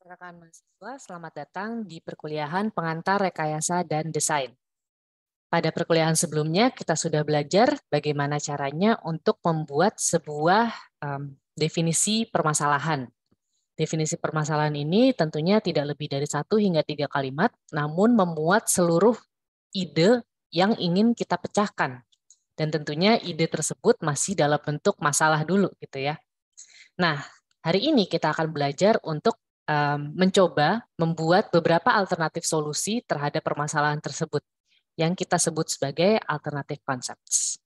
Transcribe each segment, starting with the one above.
Rekan mahasiswa, selamat datang di perkuliahan pengantar rekayasa dan desain. Pada perkuliahan sebelumnya, kita sudah belajar bagaimana caranya untuk membuat sebuah definisi permasalahan. Definisi permasalahan ini tentunya tidak lebih dari 1 hingga 3 kalimat, namun memuat seluruh ide yang ingin kita pecahkan. Dan tentunya ide tersebut masih dalam bentuk masalah dulu, gitu ya. Nah, hari ini kita akan belajar untuk mencoba membuat beberapa alternatif solusi terhadap permasalahan tersebut yang kita sebut sebagai alternative concepts.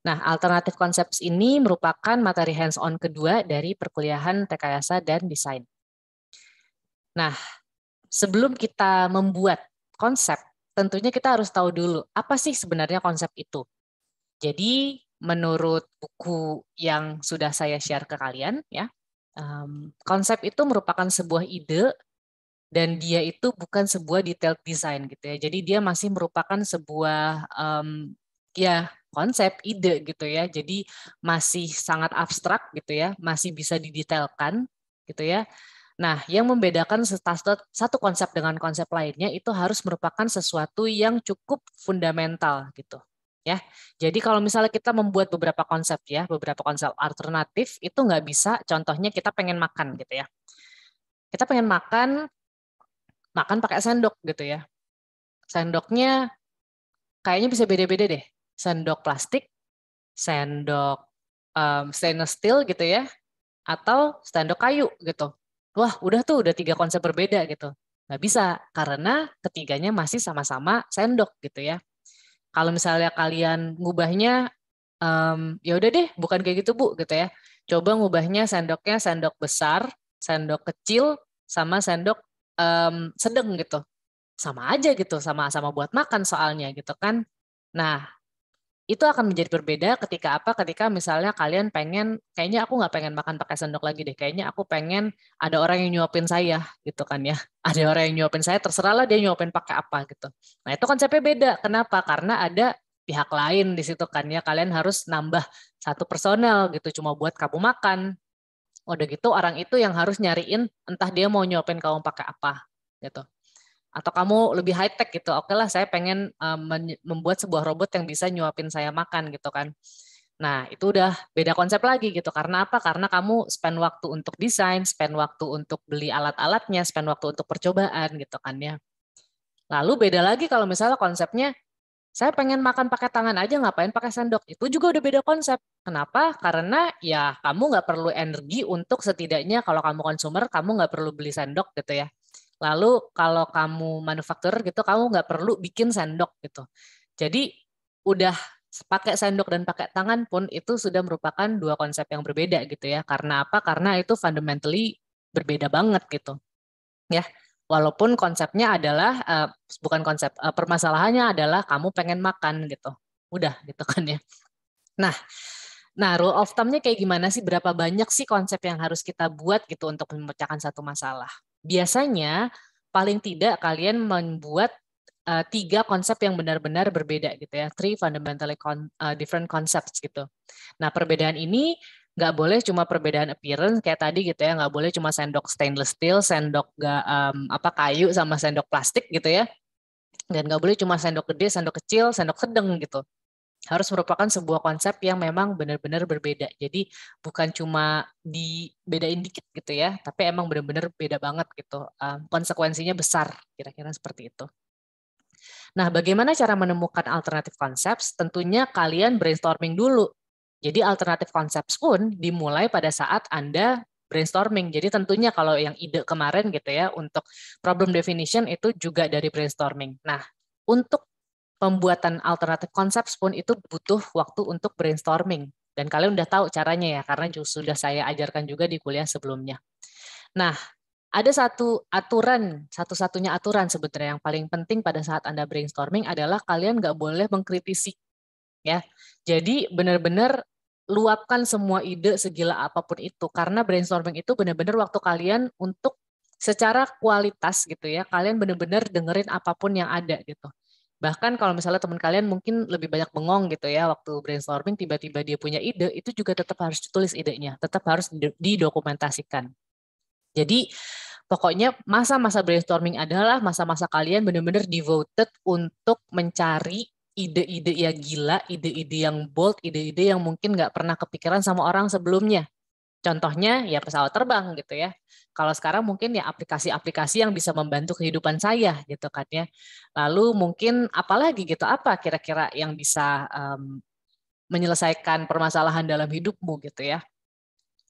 Nah, alternative concepts ini merupakan materi hands-on kedua dari perkuliahan rekayasa dan desain. Nah, sebelum kita membuat konsep, tentunya kita harus tahu dulu apa sih sebenarnya konsep itu. Jadi, menurut buku yang sudah saya share ke kalian, ya, konsep itu merupakan sebuah ide dan dia itu bukan sebuah detailed design gitu ya. Jadi dia masih merupakan sebuah ya konsep ide gitu ya. Jadi masih sangat abstrak gitu ya, masih bisa didetailkan gitu ya. Nah, yang membedakan satu konsep dengan konsep lainnya itu harus merupakan sesuatu yang cukup fundamental gitu. Ya, jadi kalau misalnya kita membuat beberapa konsep ya, beberapa konsep alternatif itu nggak bisa. Contohnya kita pengen makan gitu ya. Kita pengen makan pakai sendok gitu ya. Sendoknya kayaknya bisa beda-beda deh. Sendok plastik, sendok stainless steel gitu ya, atau sendok kayu gitu. Wah, udah 3 konsep berbeda gitu. Nggak bisa, karena ketiganya masih sama-sama sendok gitu ya. Kalau misalnya kalian ngubahnya, ya udah deh, bukan kayak gitu Bu, gitu ya. Coba ngubahnya sendoknya sendok besar, sendok kecil, sama sendok sedang gitu. Sama aja gitu, sama-sama buat makan soalnya gitu kan. Nah, itu akan menjadi berbeda ketika apa? Ketika misalnya kalian pengen, kayaknya aku nggak pengen makan pakai sendok lagi deh. Kayaknya aku pengen ada orang yang nyuapin saya gitu kan ya. Ada orang yang nyuapin saya, terserahlah dia nyuapin pakai apa gitu. Nah itu konsepnya beda. Kenapa? Karena ada pihak lain di situ kan ya. Kalian harus nambah satu personel gitu cuma buat kamu makan. Udah gitu orang itu yang harus nyariin entah dia mau nyuapin kamu pakai apa gitu. Atau kamu lebih high tech gitu, oke lah saya pengen membuat sebuah robot yang bisa nyuapin saya makan gitu kan. Nah itu udah beda konsep lagi gitu, karena apa? Karena kamu spend waktu untuk desain, spend waktu untuk beli alat-alatnya, spend waktu untuk percobaan gitu kan ya. Lalu beda lagi kalau misalnya konsepnya, saya pengen makan pakai tangan aja, ngapain pakai sendok? Itu juga udah beda konsep. Kenapa? Karena ya kamu nggak perlu energi untuk setidaknya kalau kamu konsumer, kamu nggak perlu beli sendok gitu ya. Lalu kalau kamu manufakturer gitu, kamu nggak perlu bikin sendok gitu. Jadi udah pakai sendok dan pakai tangan pun itu sudah merupakan 2 konsep yang berbeda gitu ya. Karena apa? Karena itu fundamentally berbeda banget gitu. Ya, walaupun konsepnya adalah bukan konsep, permasalahannya adalah kamu pengen makan gitu. Udah gitu kan ya. Nah, rule of thumb-nya kayak gimana sih? Berapa banyak sih konsep yang harus kita buat gitu untuk memecahkan satu masalah? Biasanya paling tidak kalian membuat 3 konsep yang benar-benar berbeda gitu ya. 3 fundamentally different concepts gitu. Nah, perbedaan ini nggak boleh cuma perbedaan appearance kayak tadi gitu ya. Nggak boleh cuma sendok stainless steel, sendok kayu sama sendok plastik gitu ya. Dan nggak boleh cuma sendok gede, sendok kecil, sendok sedang gitu. Harus merupakan sebuah konsep yang memang benar-benar berbeda. Jadi bukan cuma dibedain dikit gitu ya, tapi emang benar-benar beda banget gitu. Konsekuensinya besar, kira-kira seperti itu. Nah, bagaimana cara menemukan alternatif konsep? Tentunya kalian brainstorming dulu. Jadi alternatif konsep pun dimulai pada saat Anda brainstorming. Jadi tentunya kalau yang ide kemarin gitu ya, untuk problem definition itu juga dari brainstorming. Nah, untuk pembuatan alternatif konsep pun itu butuh waktu untuk brainstorming. Dan kalian udah tahu caranya ya, karena sudah saya ajarkan juga di kuliah sebelumnya. Nah, ada satu-satunya aturan sebenarnya yang paling penting pada saat Anda brainstorming adalah kalian nggak boleh mengkritisi. Ya, jadi benar-benar luapkan semua ide segila apapun itu, karena brainstorming itu benar-benar waktu kalian untuk secara kualitas gitu ya, kalian benar-benar dengerin apapun yang ada gitu. Bahkan kalau misalnya teman kalian mungkin lebih banyak bengong gitu ya waktu brainstorming, tiba-tiba dia punya ide, itu juga tetap harus ditulis idenya, tetap harus didokumentasikan. Jadi pokoknya masa-masa brainstorming adalah masa-masa kalian benar-benar devoted untuk mencari ide-ide yang gila, ide-ide yang bold, ide-ide yang mungkin nggak pernah kepikiran sama orang sebelumnya. Contohnya ya pesawat terbang gitu ya. Kalau sekarang mungkin ya aplikasi-aplikasi yang bisa membantu kehidupan saya gitu kan ya. Lalu mungkin apalagi gitu, apa kira-kira yang bisa menyelesaikan permasalahan dalam hidupmu gitu ya.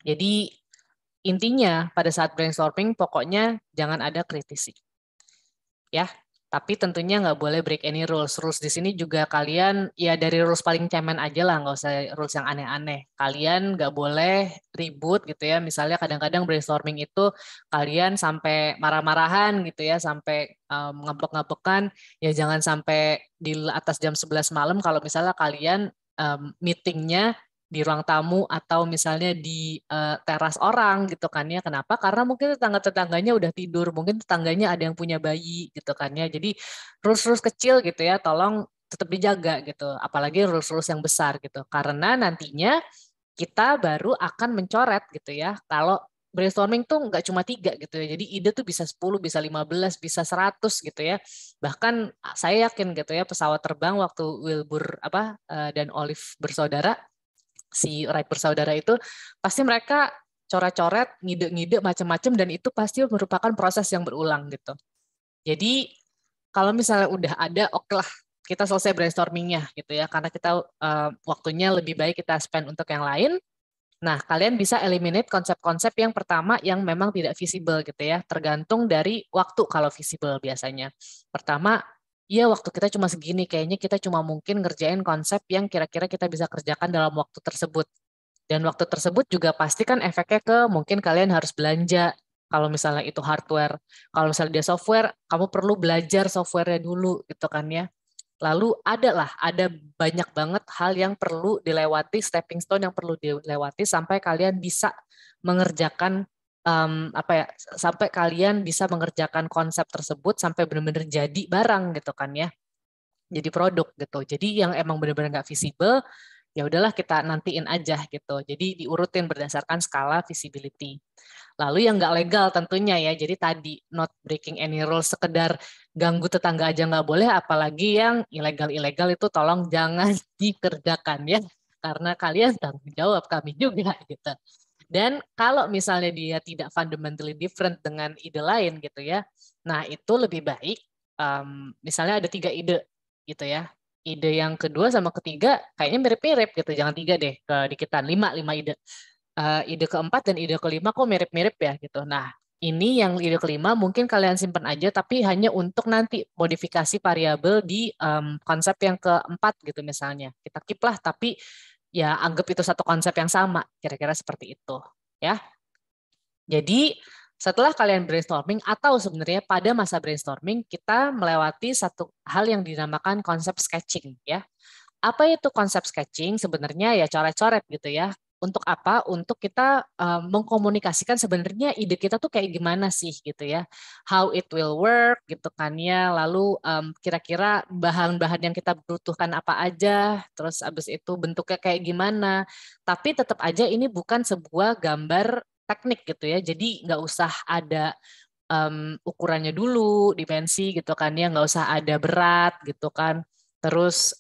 Jadi intinya pada saat brainstorming pokoknya jangan ada kritisi. Ya, tapi tentunya nggak boleh break any rules. Rules di sini juga kalian ya dari rules paling cemen aja lah, nggak usah rules yang aneh-aneh. Kalian nggak boleh ribut gitu ya. Misalnya kadang-kadang brainstorming itu kalian sampai marah-marahan gitu ya, sampai ngambek-ngambekan. Ya jangan sampai di atas jam 11 malam kalau misalnya kalian meetingnya di ruang tamu atau misalnya di teras orang gitu kan ya. Kenapa? Karena mungkin tetangga-tetangganya udah tidur, mungkin tetangganya ada yang punya bayi gitu kan ya. Jadi rules-rules kecil gitu ya, tolong tetap dijaga gitu. Apalagi rules-rules yang besar gitu. Karena nantinya kita baru akan mencoret gitu ya. Kalau brainstorming tuh nggak cuma 3 gitu ya. Jadi ide tuh bisa 10, bisa 15, bisa 100 gitu ya. Bahkan saya yakin gitu ya pesawat terbang waktu Wilbur dan Olive bersaudara, si Wright bersaudara itu pasti mereka coret-coret, ngide-ngide macam-macam dan itu pasti merupakan proses yang berulang gitu. Jadi kalau misalnya udah ada, oke lah kita selesai brainstormingnya gitu ya, karena kita waktunya lebih baik kita spend untuk yang lain. Nah, kalian bisa eliminate konsep-konsep yang pertama yang memang tidak visible gitu ya, tergantung dari waktu kalau visible biasanya. Pertama, ya waktu kita cuma segini, kayaknya kita cuma mungkin ngerjain konsep yang kira-kira kita bisa kerjakan dalam waktu tersebut. Dan waktu tersebut juga pasti kan efeknya ke mungkin kalian harus belanja, kalau misalnya itu hardware. Kalau misalnya dia software, kamu perlu belajar software-nya dulu gitu kan ya. Lalu ada banyak banget hal yang perlu dilewati, stepping stone yang perlu dilewati sampai kalian bisa mengerjakan sampai kalian bisa mengerjakan konsep tersebut sampai benar-benar jadi barang gitu kan ya, jadi produk gitu. Jadi yang emang benar-benar nggak visible, ya udahlah kita nantiin aja gitu. Jadi diurutin berdasarkan skala visibility. Lalu yang nggak legal tentunya ya, jadi tadi not breaking any rules, sekedar ganggu tetangga aja nggak boleh, apalagi yang ilegal-ilegal itu tolong jangan dikerjakan ya, karena kalian tanggung jawab, kami juga gitu. Dan kalau misalnya dia tidak fundamentally different dengan ide lain gitu ya, nah itu lebih baik misalnya ada 3 ide gitu ya, ide yang kedua sama ketiga kayaknya mirip-mirip gitu, jangan 3 deh, kedikitan 5 ide. Ide keempat dan ide kelima kok mirip-mirip ya gitu. Nah, ini yang ide kelima mungkin kalian simpan aja, tapi hanya untuk nanti modifikasi variabel di konsep yang keempat gitu misalnya. Kita keep lah, tapi ya anggap itu satu konsep yang sama, kira-kira seperti itu. Ya. Jadi setelah kalian brainstorming atau sebenarnya pada masa brainstorming kita melewati satu hal yang dinamakan konsep sketching ya. Apa itu konsep sketching? Sebenarnya ya coret-coret gitu ya. Untuk apa? Untuk kita mengkomunikasikan sebenarnya ide kita tuh kayak gimana sih gitu ya. How it will work gitu kan ya. Lalu kira-kira bahan-bahan yang kita butuhkan apa aja. Terus abis itu bentuknya kayak gimana. Tapi tetap aja ini bukan sebuah gambar teknik gitu ya. Jadi nggak usah ada ukurannya dulu, dimensi gitu kan ya. Nggak usah ada berat gitu kan. Terus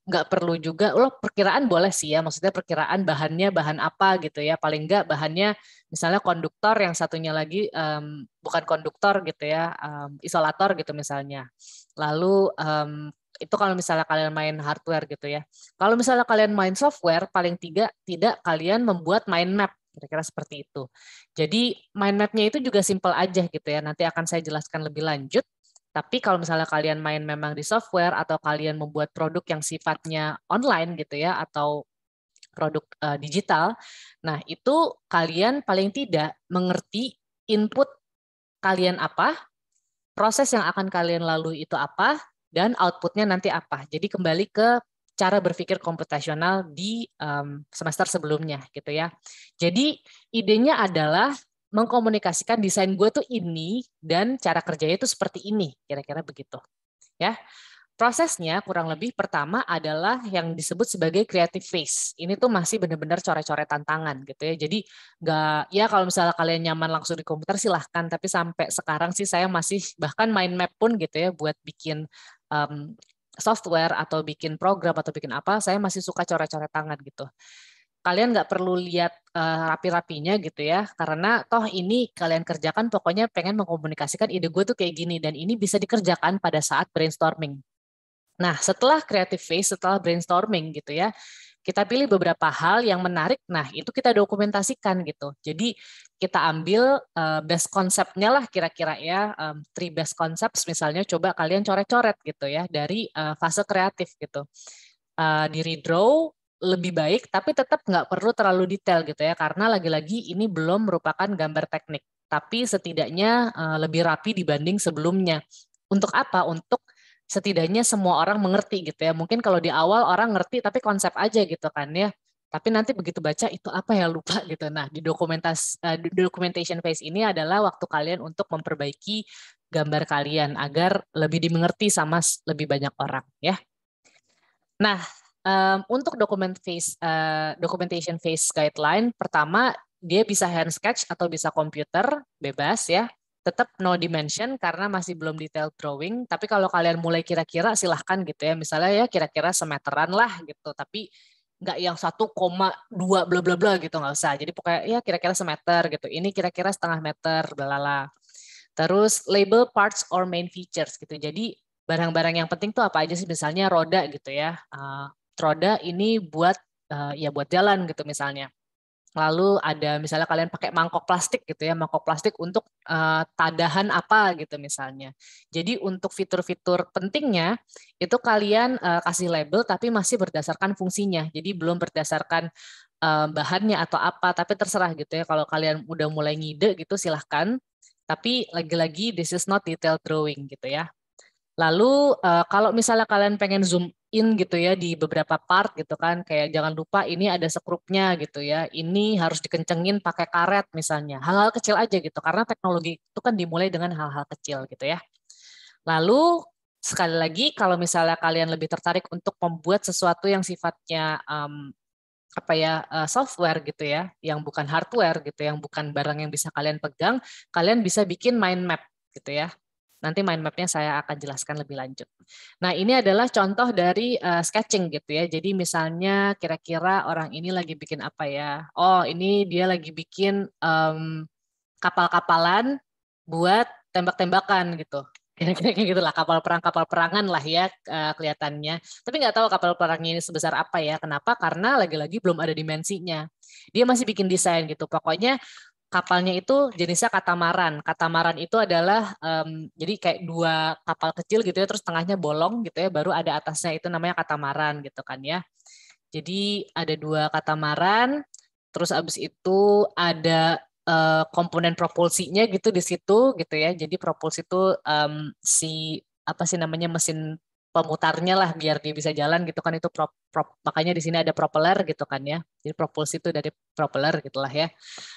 nggak perlu juga, perkiraan boleh sih ya, maksudnya perkiraan bahannya bahan apa gitu ya, paling nggak bahannya misalnya konduktor, yang satunya lagi bukan konduktor gitu ya, isolator gitu misalnya. Lalu itu kalau misalnya kalian main hardware gitu ya. Kalau misalnya kalian main software, paling tidak kalian membuat mind map, kira-kira seperti itu. Jadi mind map-nya itu juga simple aja gitu ya, nanti akan saya jelaskan lebih lanjut. Tapi kalau misalnya kalian main memang di software atau kalian membuat produk yang sifatnya online gitu ya, atau produk digital, nah itu kalian paling tidak mengerti input kalian apa, proses yang akan kalian lalui itu apa, dan outputnya nanti apa. Jadi kembali ke cara berpikir komputasional di semester sebelumnya gitu ya. Jadi idenya adalah mengkomunikasikan desain gue tuh ini dan cara kerjanya itu seperti ini, kira-kira begitu ya. Prosesnya kurang lebih pertama adalah yang disebut sebagai creative phase. Ini tuh masih benar-benar coret-coretan tangan gitu ya. Jadi nggak, ya kalau misalnya kalian nyaman langsung di komputer silahkan. Tapi sampai sekarang sih saya masih bahkan mind map pun gitu ya buat bikin software atau bikin program atau bikin apa, saya masih suka coret-coret tangan gitu. Kalian nggak perlu lihat rapi-rapinya gitu ya, karena toh ini kalian kerjakan pokoknya pengen mengkomunikasikan ide gue tuh kayak gini dan ini bisa dikerjakan pada saat brainstorming. Nah, setelah creative phase, setelah brainstorming gitu ya, kita pilih beberapa hal yang menarik. Nah, itu kita dokumentasikan gitu. Jadi kita ambil best konsepnya lah kira-kira ya, three best concepts misalnya coba kalian coret-coret gitu ya dari fase kreatif gitu. Di redraw lebih baik, tapi tetap nggak perlu terlalu detail gitu ya, karena lagi-lagi ini belum merupakan gambar teknik, tapi setidaknya lebih rapi dibanding sebelumnya. Untuk apa? Untuk setidaknya semua orang mengerti gitu ya. Mungkin kalau di awal orang ngerti tapi konsep aja gitu kan ya. Tapi nanti begitu baca itu apa ya lupa gitu. Nah, di documentation phase ini adalah waktu kalian untuk memperbaiki gambar kalian agar lebih dimengerti sama lebih banyak orang ya. Nah, untuk documentation phase guideline pertama dia bisa hand sketch atau bisa komputer bebas ya. Tetap no dimension karena masih belum detail drawing. Tapi kalau kalian mulai kira-kira silahkan gitu ya. Misalnya ya kira-kira semeteran lah gitu. Tapi nggak yang 1,2 bla bla bla gitu nggak usah. Jadi pokoknya ya kira-kira semeter gitu. Ini kira-kira setengah meter bla. Terus label parts or main features gitu. Jadi barang-barang yang penting tuh apa aja sih? Misalnya roda gitu ya. Roda ini buat ya buat jalan gitu misalnya. Lalu ada misalnya kalian pakai mangkok plastik gitu ya, mangkok plastik untuk tadahan apa gitu misalnya. Jadi untuk fitur-fitur pentingnya itu kalian kasih label tapi masih berdasarkan fungsinya. Jadi belum berdasarkan bahannya atau apa, tapi terserah gitu ya. Kalau kalian udah mulai ngide gitu silahkan. Tapi lagi-lagi this is not detailed drawing gitu ya. Lalu kalau misalnya kalian pengen zoom in gitu ya di beberapa part gitu kan, kayak jangan lupa ini ada sekrupnya gitu ya, ini harus dikencengin pakai karet misalnya, hal-hal kecil aja gitu, karena teknologi itu kan dimulai dengan hal-hal kecil gitu ya. Lalu sekali lagi kalau misalnya kalian lebih tertarik untuk membuat sesuatu yang sifatnya software gitu ya, yang bukan hardware gitu, yang bukan barang yang bisa kalian pegang, kalian bisa bikin mind map gitu ya. Nanti mind map-nya saya akan jelaskan lebih lanjut. Nah, ini adalah contoh dari sketching gitu ya. Jadi misalnya kira-kira orang ini lagi bikin apa ya? Oh, ini dia lagi bikin kapal-kapalan buat tembak-tembakan gitu. Kira-kira kayak gitulah, kapal perangan lah ya kelihatannya. Tapi nggak tahu kapal perangnya ini sebesar apa ya. Kenapa? Karena lagi-lagi belum ada dimensinya. Dia masih bikin desain gitu. Pokoknya kapalnya itu jenisnya katamaran. Katamaran itu adalah jadi kayak dua kapal kecil gitu ya, terus tengahnya bolong gitu ya, baru ada atasnya itu namanya katamaran gitu kan ya. Jadi ada dua katamaran, terus abis itu ada komponen propulsinya gitu di situ gitu ya. Jadi propulsi itu si apa sih namanya mesin pemutarnya lah biar dia bisa jalan gitu kan itu makanya di sini ada propeller gitu kan ya. Jadi propulsi itu dari propeller gitulah ya.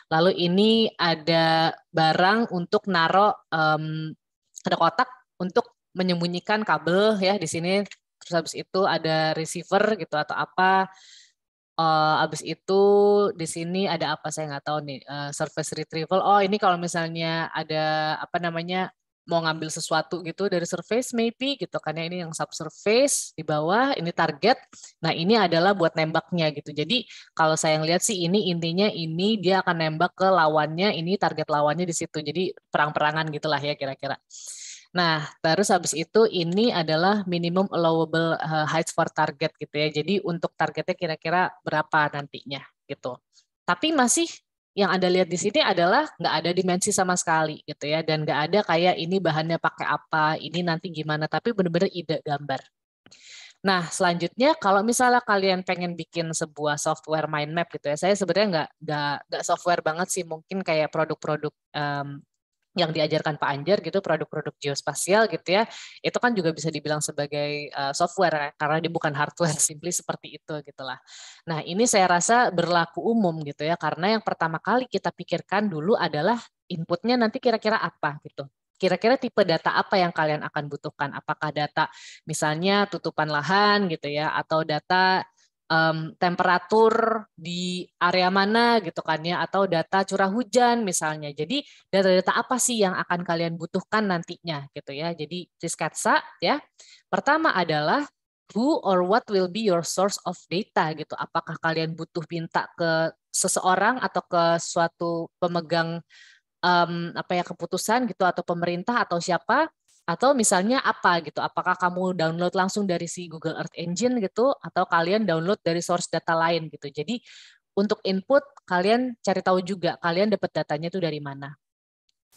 Lalu ini ada barang untuk ada kotak untuk menyembunyikan kabel ya di sini. Terus habis itu ada receiver gitu atau apa. Habis itu di sini ada apa saya nggak tahu nih. Surface retrieval. Oh ini kalau misalnya ada apa namanya mau ngambil sesuatu gitu dari surface maybe gitu kan ya, ini yang subsurface di bawah ini target. Nah ini adalah buat nembaknya gitu. Jadi kalau saya ngelihat sih ini intinya ini dia akan nembak ke lawannya, ini target lawannya di situ. Jadi perang-perangan gitulah ya kira-kira. Nah, terus habis itu ini adalah minimum allowable height for target gitu ya. Jadi untuk targetnya kira-kira berapa nantinya gitu. Tapi masih yang Anda lihat di sini adalah nggak ada dimensi sama sekali gitu ya. Dan nggak ada kayak ini bahannya pakai apa, ini nanti gimana. Tapi benar-benar ide gambar. Nah, selanjutnya kalau misalnya kalian pengen bikin sebuah software mind map gitu ya, saya sebenarnya nggak software banget sih, mungkin kayak produk-produk yang diajarkan Pak Anjar gitu, produk-produk geospasial gitu ya, itu kan juga bisa dibilang sebagai software karena dia bukan hardware, simply seperti itu gitulah. Nah ini saya rasa berlaku umum gitu ya, karena yang pertama kali kita pikirkan dulu adalah inputnya nanti kira-kira apa gitu. kira-kira tipe data apa yang kalian akan butuhkan. Apakah data misalnya tutupan lahan gitu ya, atau data temperatur di area mana gitu kan ya, atau data curah hujan misalnya. Jadi data-data apa sih yang akan kalian butuhkan nantinya gitu ya. Jadi di sketsa ya. Pertama adalah who or what will be your source of data gitu. Apakah kalian butuh minta ke seseorang atau ke suatu pemegang keputusan gitu, atau pemerintah atau siapa, atau misalnya apa gitu, apakah kamu download langsung dari si Google Earth Engine gitu, atau kalian download dari source data lain gitu. Jadi untuk input kalian cari tahu juga kalian dapat datanya itu dari mana.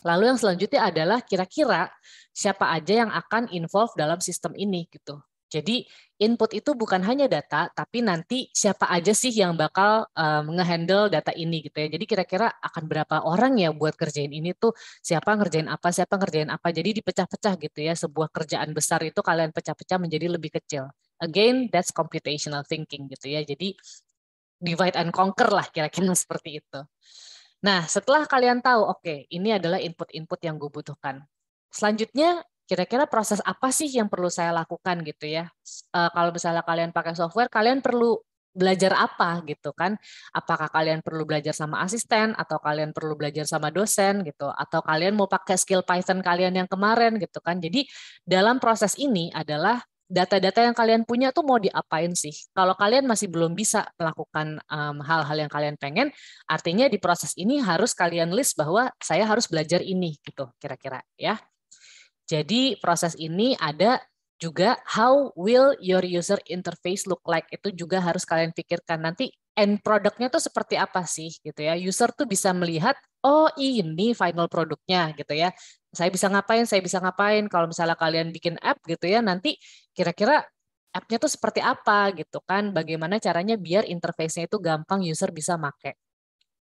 Lalu yang selanjutnya adalah kira-kira siapa aja yang akan involve dalam sistem ini gitu. Jadi input itu bukan hanya data, tapi nanti siapa aja sih yang bakal nge-handle data ini gitu ya. Jadi kira-kira akan berapa orang ya buat kerjain ini tuh, siapa ngerjain apa. Jadi dipecah-pecah gitu ya, sebuah kerjaan besar itu kalian pecah-pecah menjadi lebih kecil. Again, that's computational thinking gitu ya. Jadi divide and conquer lah kira-kira seperti itu. Nah, setelah kalian tahu, oke, ini adalah input-input yang gue butuhkan. Selanjutnya, kira-kira proses apa sih yang perlu saya lakukan gitu ya? Kalau misalnya kalian pakai software, kalian perlu belajar apa gitu kan? Apakah kalian perlu belajar sama asisten, atau kalian perlu belajar sama dosen gitu, atau kalian mau pakai skill Python kalian yang kemarin gitu kan? Jadi dalam proses ini adalah data-data yang kalian punya tuh mau diapain sih? Kalau kalian masih belum bisa melakukan hal-hal yang kalian pengen, artinya di proses ini harus kalian list bahwa saya harus belajar ini gitu kira-kira ya. Jadi proses ini ada juga how will your user interface look like, itu juga harus kalian pikirkan nanti end produknya tuh seperti apa sih gitu ya. User tuh bisa melihat oh ini final produknya gitu ya. Saya bisa ngapain. Kalau misalnya kalian bikin app gitu ya, nanti kira-kira app-nya tuh seperti apa gitu kan. Bagaimana caranya biar interface-nya itu gampang user bisa make.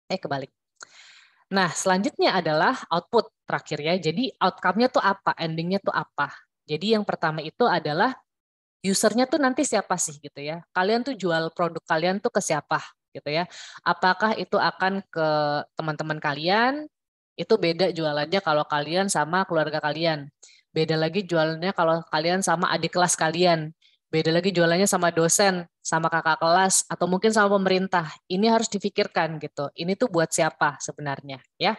Kebalik. Nah, selanjutnya adalah output terakhir ya. Jadi outcome-nya tuh apa, ending-nya tuh apa. Jadi yang pertama itu adalah usernya tuh nanti siapa sih gitu ya. Kalian tuh jual produk kalian tuh ke siapa gitu ya. Apakah itu akan ke teman-teman kalian, itu beda jualannya kalau kalian sama keluarga kalian. Beda lagi jualannya kalau kalian sama adik kelas kalian. Beda lagi jualannya sama dosen, sama kakak kelas, atau mungkin sama pemerintah. Ini harus difikirkan gitu. Ini tuh buat siapa sebenarnya ya.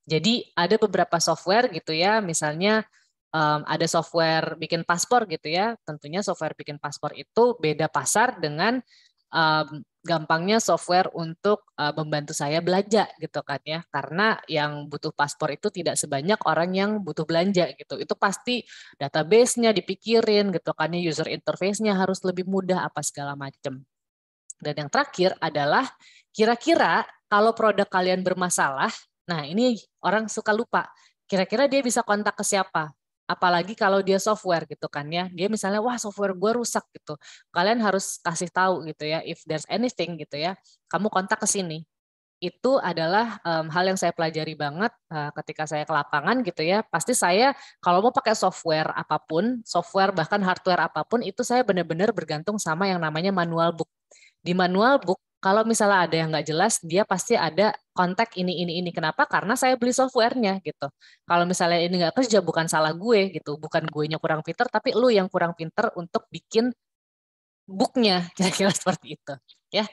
Jadi ada beberapa software gitu ya, misalnya ada software bikin paspor gitu ya. Tentunya software bikin paspor itu beda pasar dengan gampangnya software untuk membantu saya belanja gitu kan ya. Karena yang butuh paspor itu tidak sebanyak orang yang butuh belanja gitu. Itu pasti database-nya dipikirin gitu kan ya, user interface-nya harus lebih mudah apa segala macam. Dan yang terakhir adalah kira-kira kalau produk kalian bermasalah, nah ini orang suka lupa. Kira-kira dia bisa kontak ke siapa? Apalagi kalau dia software gitu kan ya. Dia misalnya, wah software gue rusak gitu. Kalian harus kasih tahu gitu ya, if there's anything gitu ya, kamu kontak ke sini. Itu adalah hal yang saya pelajari banget ketika saya ke lapangan gitu ya. Pasti saya kalau mau pakai software apapun, software bahkan hardware apapun, itu saya benar-benar bergantung sama yang namanya manual book. Di manual book, kalau misalnya ada yang nggak jelas, dia pasti ada kontak ini. Kenapa? Karena saya beli softwarenya gitu. Kalau misalnya ini nggak kerja, bukan salah gue gitu, bukan guenya kurang pinter, tapi lu yang kurang pinter untuk bikin booknya, kira-kira seperti itu. Ya.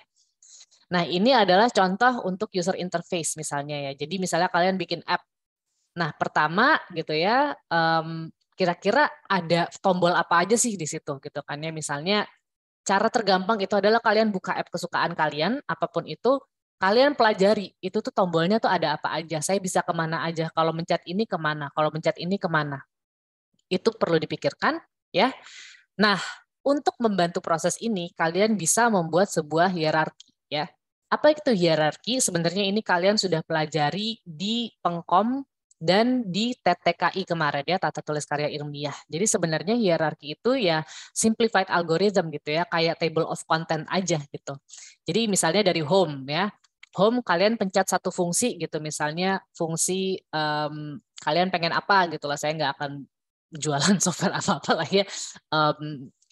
Nah, ini adalah contoh untuk user interface misalnya ya. Jadi misalnya kalian bikin app. Nah, pertama gitu ya, kira-kira ada tombol apa aja sih di situ gitu kan ya. Misalnya cara tergampang itu adalah kalian buka app kesukaan kalian, apapun itu, kalian pelajari, itu tuh tombolnya tuh ada apa aja, saya bisa kemana aja, kalau mencet ini kemana, kalau mencet ini kemana. Itu perlu dipikirkan, ya. Nah, untuk membantu proses ini, kalian bisa membuat sebuah hierarki, ya. Apa itu hierarki? Sebenarnya ini kalian sudah pelajari di Pengkom dan di TTKI kemarin ya, tata tulis karya ilmiah. Jadi sebenarnya hierarki itu ya simplified algorithm gitu ya, kayak table of content aja gitu. Jadi misalnya dari home ya, home kalian pencet satu fungsi gitu, misalnya fungsi kalian pengen apa gitu lah, saya nggak akan jualan software apa-apa lah ya.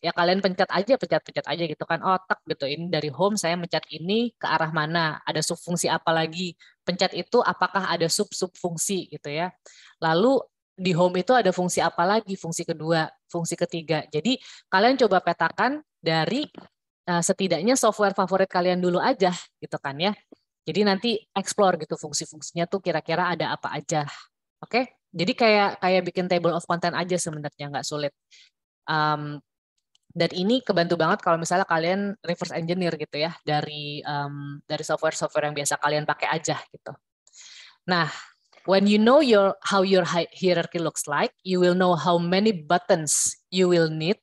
Ya kalian pencet aja gitu kan, oh tak gitu, ini dari home saya mencet ini ke arah mana, ada subfungsi apa lagi, pencet itu apakah ada sub-sub fungsi gitu ya. Lalu di home itu ada fungsi apa lagi, fungsi kedua, fungsi ketiga. Jadi kalian coba petakan dari setidaknya software favorit kalian dulu aja gitu kan ya. Jadi nanti explore gitu fungsi-fungsinya tuh kira-kira ada apa aja. Oke? Jadi kayak bikin table of content aja sebenarnya, nggak sulit. Dan ini kebantu banget kalau misalnya kalian reverse engineer gitu ya dari software-software yang biasa kalian pakai aja gitu. Nah, when you know how your hierarchy looks like, you will know how many buttons you will need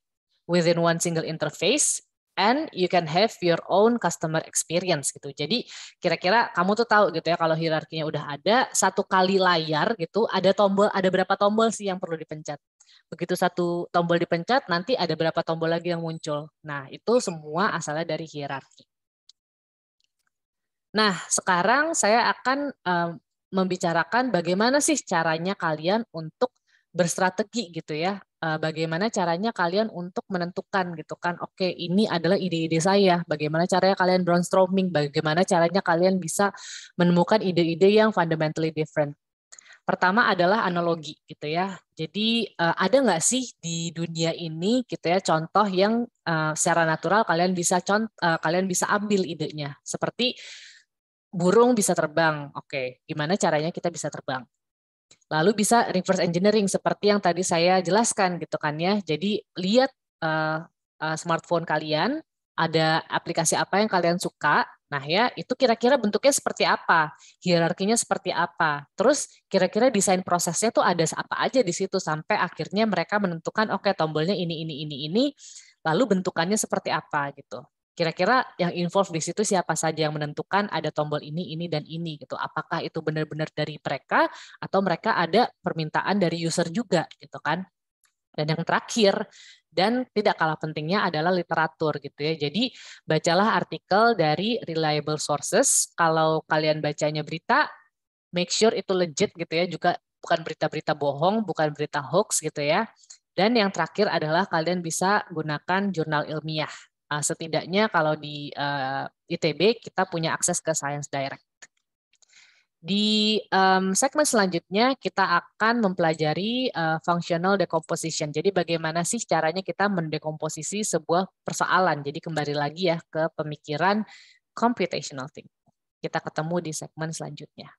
within one single interface, and you can have your own customer experience gitu. Jadi kira-kira kamu tuh tahu gitu ya kalau hierarkinya udah ada, satu kali layar gitu ada berapa tombol sih yang perlu dipencet. Begitu satu tombol dipencet, nanti ada berapa tombol lagi yang muncul. Nah, itu semua asalnya dari hierarki. Nah, sekarang saya akan membicarakan bagaimana sih caranya kalian untuk berstrategi gitu ya. Bagaimana caranya kalian untuk menentukan gitu kan, oke ini adalah ide-ide saya, bagaimana caranya kalian brainstorming, bagaimana caranya kalian bisa menemukan ide-ide yang fundamentally different. Pertama adalah analogi gitu ya. Jadi ada nggak sih di dunia ini gitu ya contoh yang secara natural kalian bisa ambil idenya. Seperti burung bisa terbang. Oke, gimana caranya kita bisa terbang? Lalu bisa reverse engineering seperti yang tadi saya jelaskan gitu kan ya. Jadi lihat smartphone kalian, ada aplikasi apa yang kalian suka. Nah ya, itu kira-kira bentuknya seperti apa, hierarkinya seperti apa. Terus kira-kira desain prosesnya tuh ada apa aja di situ sampai akhirnya mereka menentukan oke tombolnya ini, lalu bentukannya seperti apa gitu. Kira-kira yang involved di situ siapa saja yang menentukan ada tombol ini, dan ini gitu. Apakah itu benar-benar dari mereka atau mereka ada permintaan dari user juga gitu kan. Dan yang terakhir dan tidak kalah pentingnya adalah literatur gitu ya. Jadi bacalah artikel dari reliable sources. Kalau kalian bacanya berita, make sure itu legit gitu ya. Juga bukan berita-berita bohong, bukan berita hoax gitu ya. Dan yang terakhir adalah kalian bisa gunakan jurnal ilmiah. Setidaknya kalau di ITB kita punya akses ke Science Direct. Di segmen selanjutnya kita akan mempelajari functional decomposition. Jadi bagaimana sih caranya kita mendekomposisi sebuah persoalan. Jadi kembali lagi ya ke pemikiran computational thinking. Kita ketemu di segmen selanjutnya.